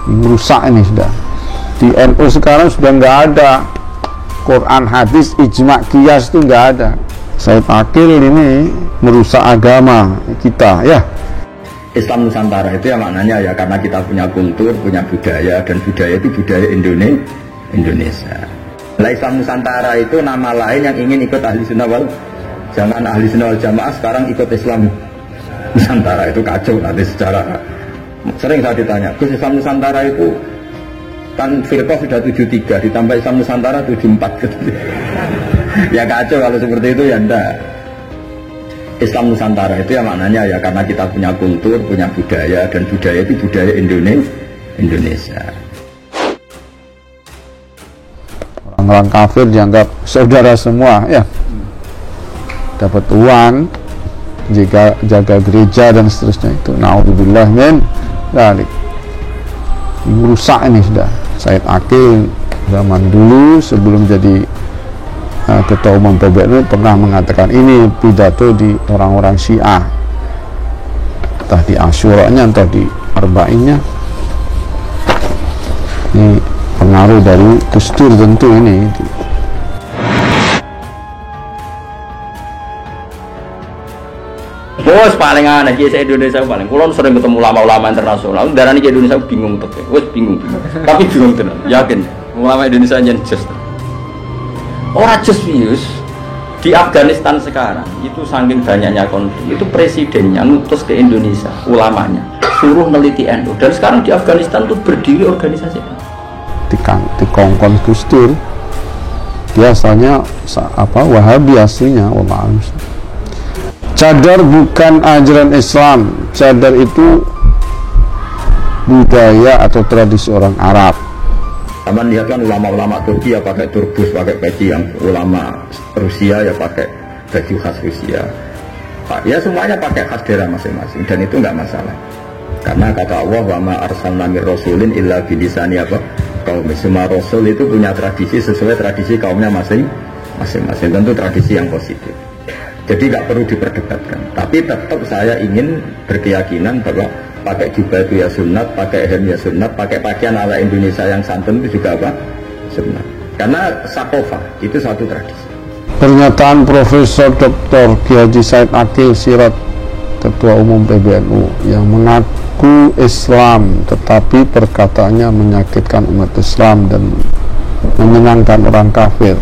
merusak ini sudah. Di NU sekarang sudah nggak ada Quran, hadis, ijma, qiyas itu nggak ada. Said Aqil ini merusak agama kita, ya. Islam Nusantara itu ya maknanya ya karena kita punya kultur, punya budaya, dan budaya itu budaya Indonesia. Nah, Islam Nusantara itu nama lain yang ingin ikut ahli sunnah wal jangan ahli sunnah wal jamaah sekarang ikut Islam Nusantara, itu kacau nanti secara. Sering saya ditanya, Gus, Islam Nusantara itu kan firqah sudah 73 ditambah Islam Nusantara 74 gitu. Ya kacau kalau seperti itu ya enggak. Islam Nusantara itu ya maknanya ya karena kita punya kultur, punya budaya, dan budaya itu budaya Indonesia. Orang-orang kafir dianggap saudara semua, ya. Dapat uang, jaga gereja dan seterusnya itu. Naudzubillah min dzalik. Merusak ini sudah. Said Aqil zaman dulu sebelum jadi ketua umum PBNU pernah mengatakan ini pidato di orang-orang Syiah, entah di Asyuranya, entah di Arba'innya. Ini pengaruh dari Gus Dur tentu ini. Bos paling aneh Kiai Indonesia paling. Kulo sering ketemu ulama-ulama internasional. Darani Kiai Indonesia bingung tuh. Wes bingung. Tapi bingung tenan. Yakin ulama Indonesia nyen just. Orang just di Afghanistan sekarang itu saking banyaknya konflik, itu presidennya ngutus ke Indonesia ulamanya suruh neliti NU, dan sekarang di Afghanistan itu berdiri organisasi di kongkon Gus Dur. Dia asalnya Wahabi aslinya, wallah. Cadar bukan ajaran Islam. Cadar itu budaya atau tradisi orang Arab. Taman lihat kan ulama-ulama Turki ya pakai turbus, pakai peci, yang ulama Rusia ya pakai baju khas Rusia. Ya semuanya pakai khas daerah masing-masing, dan itu nggak masalah. Karena kata Allah, wa ma arsalna mir rasulin illa bilisani kaum. Semua rasul itu punya tradisi sesuai tradisi kaumnya masing-masing. Tentu tradisi yang positif. Jadi nggak perlu diperdebatkan. Tapi tetap saya ingin berkeyakinan bahwa pakai jubah itu ya sunat, pakai hem ya sunat, pakai pakaian ala Indonesia yang santun itu juga sunat. Karena sakofah itu satu tradisi. Pernyataan Profesor Dr. Kiai Haji Said Aqil Sirot, Ketua Umum PBNU, yang mengaku Islam tetapi perkataannya menyakitkan umat Islam dan menyenangkan orang kafir.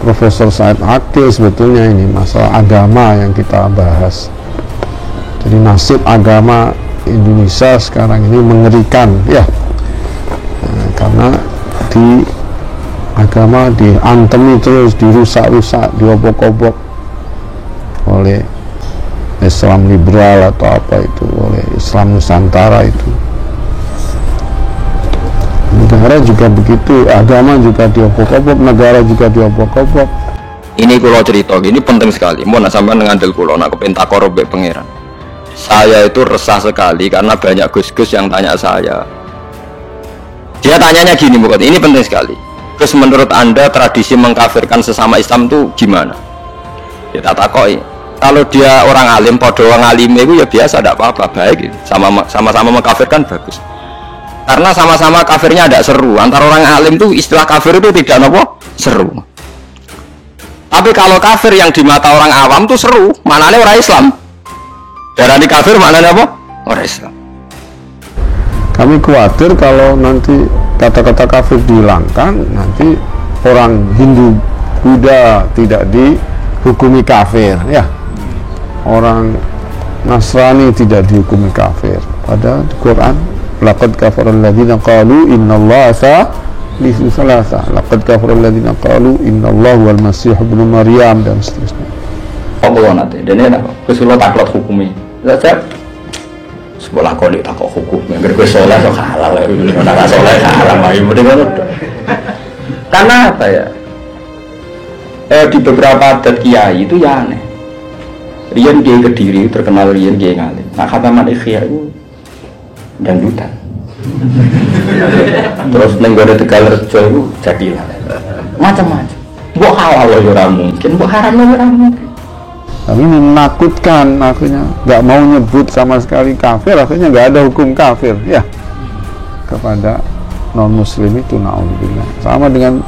Profesor Said Aqil sebetulnya ini masalah agama yang kita bahas. Jadi nasib agama Indonesia sekarang ini mengerikan, ya. Karena di agama diantemi terus, dirusak-rusak, diobok-obok oleh Islam liberal atau apa itu, oleh Islam Nusantara itu. Negara juga begitu, agama juga diobok-obok, negara juga diobok-obok. Ini kulo cerita, ini penting sekali. Mau sampean ngandel kulo, nak kepen takor mbek pangeran. Saya itu resah sekali karena banyak gus-gus yang tanya saya. Dia tanyanya gini, bukan? Ini penting sekali. Terus menurut Anda tradisi mengkafirkan sesama Islam itu gimana? Kita takoi. Kalau dia orang alim, podo orang alim itu ya biasa, tidak apa-apa, baik. Sama-sama mengkafirkan bagus. Karena sama-sama kafirnya tidak seru. Antara orang alim itu istilah kafir itu tidak seru. Tapi kalau kafir yang di mata orang awam itu seru, maknanya orang Islam. Darani kafir maknanya apa? Orang Islam. Kami khawatir kalau nanti kata-kata kafir dihilangkan, nanti orang Hindu, Buddha tidak dihukumi kafir, ya. Orang Nasrani tidak dihukumi kafir. Pada Quran, laqad kafara alladziina qalu innallaha salisu salasa. Laqad kafara alladziina qalu innallaha wal masih ibnu Maryam, dan seterusnya. Allah nanti, dan ini kesulitan taklot hukumi. Saya sekolah kolik takut hukum yang gue soleh so halal ya, nggak soleh haram aja, karena apa ya? Di beberapa adat kiai itu ya aneh. Rian Kiai Kediri terkenal Rian Kiai Ngalim. Nah khataman ikhya itu dangdutan. Terus nenggara Tegalrejo itu jadilah macam-macam. Buat halal ya orang mungkin, buat haram ya orang mungkin. Tapi menakutkan, akhirnya nggak mau nyebut sama sekali kafir, akhirnya nggak ada hukum kafir, ya. kepada non muslim itu, naudzubillah. Sama dengan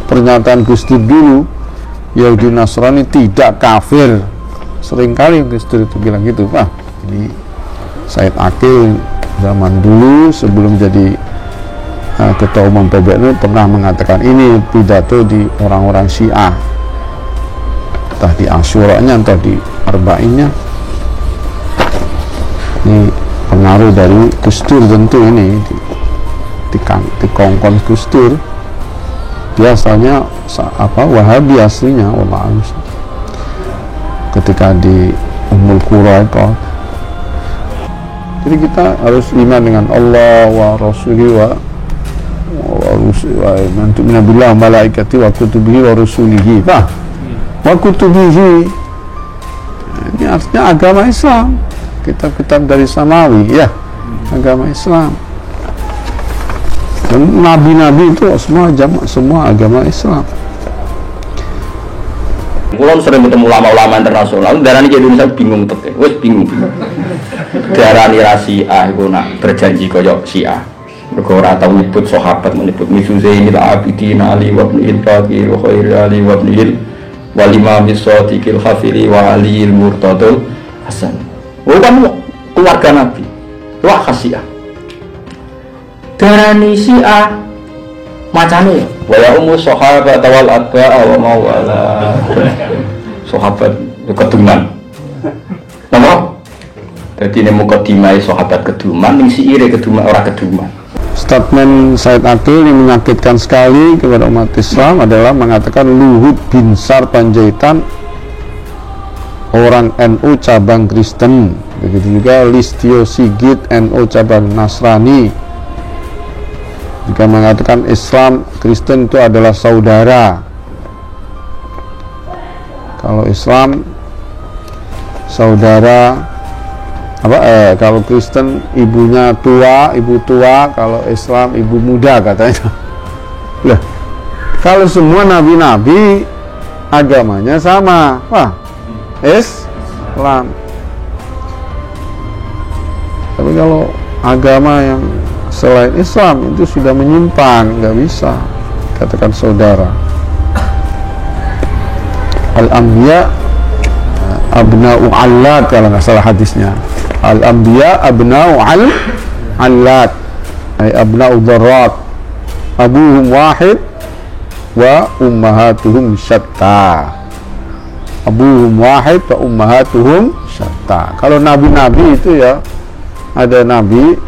pernyataan Gus Dur dulu, Yahudi Nasrani tidak kafir. Seringkali Gus Dur itu bilang gitu, Pak. Jadi Said Akil zaman dulu sebelum jadi ketua umum PBNU pernah mengatakan ini pidato di orang-orang Syiah, entah di Asyuranya entah di Arba'innya. Ini pengaruh dari Gus Dur tentu, ini di kongkon Gus Dur. Biasanya Wahabi aslinya, wallah, ketika di Ummul Qura itu. Jadi kita harus iman dengan Allah wa Rasulihi wa nabilah malaikati wa kutubihi wa rusulihi. Nah, wa kutubihi ini artinya agama Islam, kitab-kitab dari Samawi, ya, agama Islam. Dan nabi-nabi itu semua agama Islam. Kulon sering ketemu ulama-ulama internasional, darani ke Indonesia bingung teke, wes bingung. Darani Syiah iku nak berjanji koyo Syiah. Mergo ora tau nyebut sahabat, menyebut Zainil Abidin Ali wa ibn Baqir wa Khair Ali wa ibn Walima bisadiqil khafiri wa Ali al-Murtadul Hasan. Kan keluarga Nabi. Wah Syiah. Darani Syiah macane ya, wa ya ummu sahabat wal atba'a wa mawala. Sahabat keduman. Napa? Dadi nek mukadimah sahabat keduman ning siire keduman ora keduman. Statement Said Akil yang menyakitkan sekali kepada umat Islam adalah mengatakan Luhut Binsar Panjaitan orang NU cabang Kristen, begitu juga Listio Sigit NU cabang Nasrani, juga mengatakan Islam Kristen itu adalah saudara. Kalau Islam saudara kalau Kristen ibunya tua, ibu tua, kalau Islam ibu muda katanya. Lah, kalau semua nabi-nabi agamanya sama, wah, Islam. Tapi kalau agama yang selain Islam itu sudah menyimpang, nggak bisa katakan saudara. Al-Anbiya abna'u allat, kalau nggak salah hadisnya. Al-Anbiya abna'u allat, ay abna'u dharrat, abuhum wahid wa ummahatuhum syatta. Abuhum wahid wa ummahatuhum syatta. Kalau nabi-nabi itu ya, ada nabi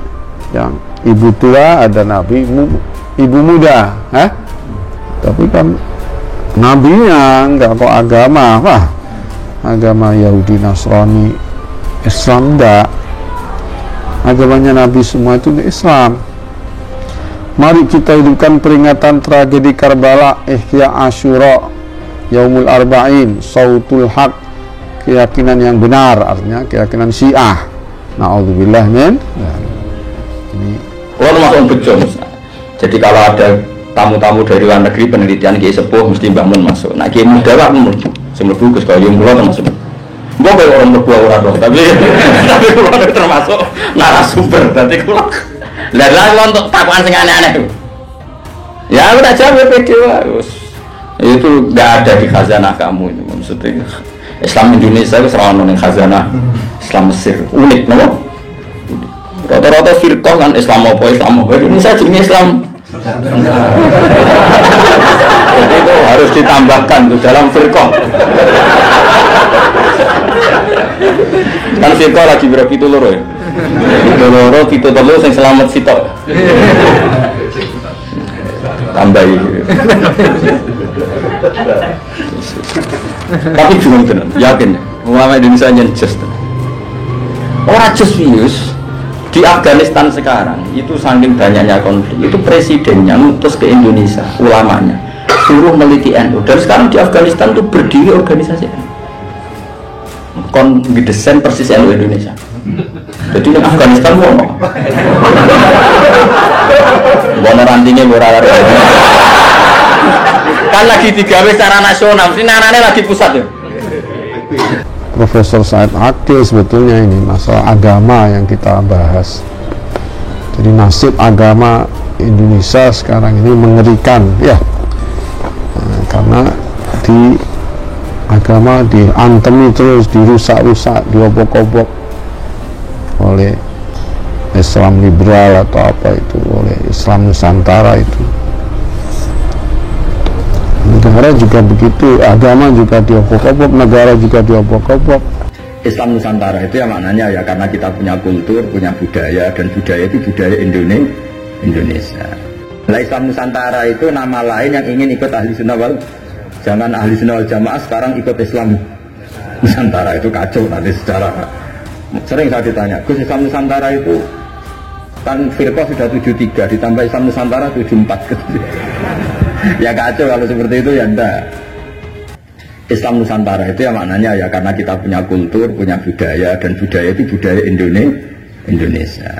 yang ibu tua, ada nabi ibu muda, tapi kan nabinya enggak kok agama, agama Yahudi Nasrani Islam enggak, agamanya Nabi semua itu Islam. Mari kita hidupkan peringatan tragedi Karbala, Ihya Asyura, Yaumul Arba'in, Sautul Haq, keyakinan yang benar, artinya keyakinan Syiah. Na'udzubillah min. Ini masuk bejo. Jadi kalau ada tamu-tamu dari luar negeri penelitian Kiai Sepuh mesti bangun masuk. Nah Kiai muda lah mlebu. Sing mlebu Gus Kayum kula termasuk. Mbok kaya orang berdua ora dong, tapi kula termasuk narasumber. Dadi kula lah untuk takuan sing aneh-aneh. Ya udah jawab video itu enggak ada di khazanah kamu ini maksudnya. Islam Indonesia itu serana ning khazanah Islam Mesir unik, no? Rata-rata firqah kan Islam apa Indonesia jenis Islam. Jadi itu harus ditambahkan tuh dalam firqah. Kan firqah lagi berapa itu loro ya? Itu loro, itu telur yang selamat sitok. Tambahi. Tapi bingung tenan, yakin ulama Indonesia yang just. Orang just views. Di Afghanistan sekarang itu saking banyaknya konflik, itu presidennya ngutus ke Indonesia, ulamanya suruh meliti NU. Dan sekarang di Afghanistan itu berdiri organisasi kon didesain persis NU Indonesia. Jadi di Afghanistan wono rantingnya berada kan lagi digawe secara nasional, ini narane lagi pusat ya. Profesor Said Akil sebetulnya ini masalah agama yang kita bahas. Jadi nasib agama Indonesia sekarang ini mengerikan ya, karena di agama diantemi terus, dirusak-rusak, diobok-obok oleh Islam liberal atau apa itu, oleh Islam Nusantara itu. Negara juga begitu, agama juga diobok-obok, negara juga diobok-obok. Islam Nusantara itu ya maknanya ya karena kita punya kultur, punya budaya, dan budaya itu budaya Indonesia. Nah, Islam Nusantara itu nama lain yang ingin ikut ahli sunnah wal, jangan ahli sunnah wal jamaah sekarang ikut Islam Nusantara, itu kacau nanti secara. Sering saya ditanya, Gus, Islam Nusantara itu kan firqah sudah 73 ditambah Islam Nusantara 74 gitu. Ya kacau kalau seperti itu ya enggak. Islam Nusantara itu ya maknanya ya karena kita punya kultur, punya budaya, dan budaya itu budaya Indonesia.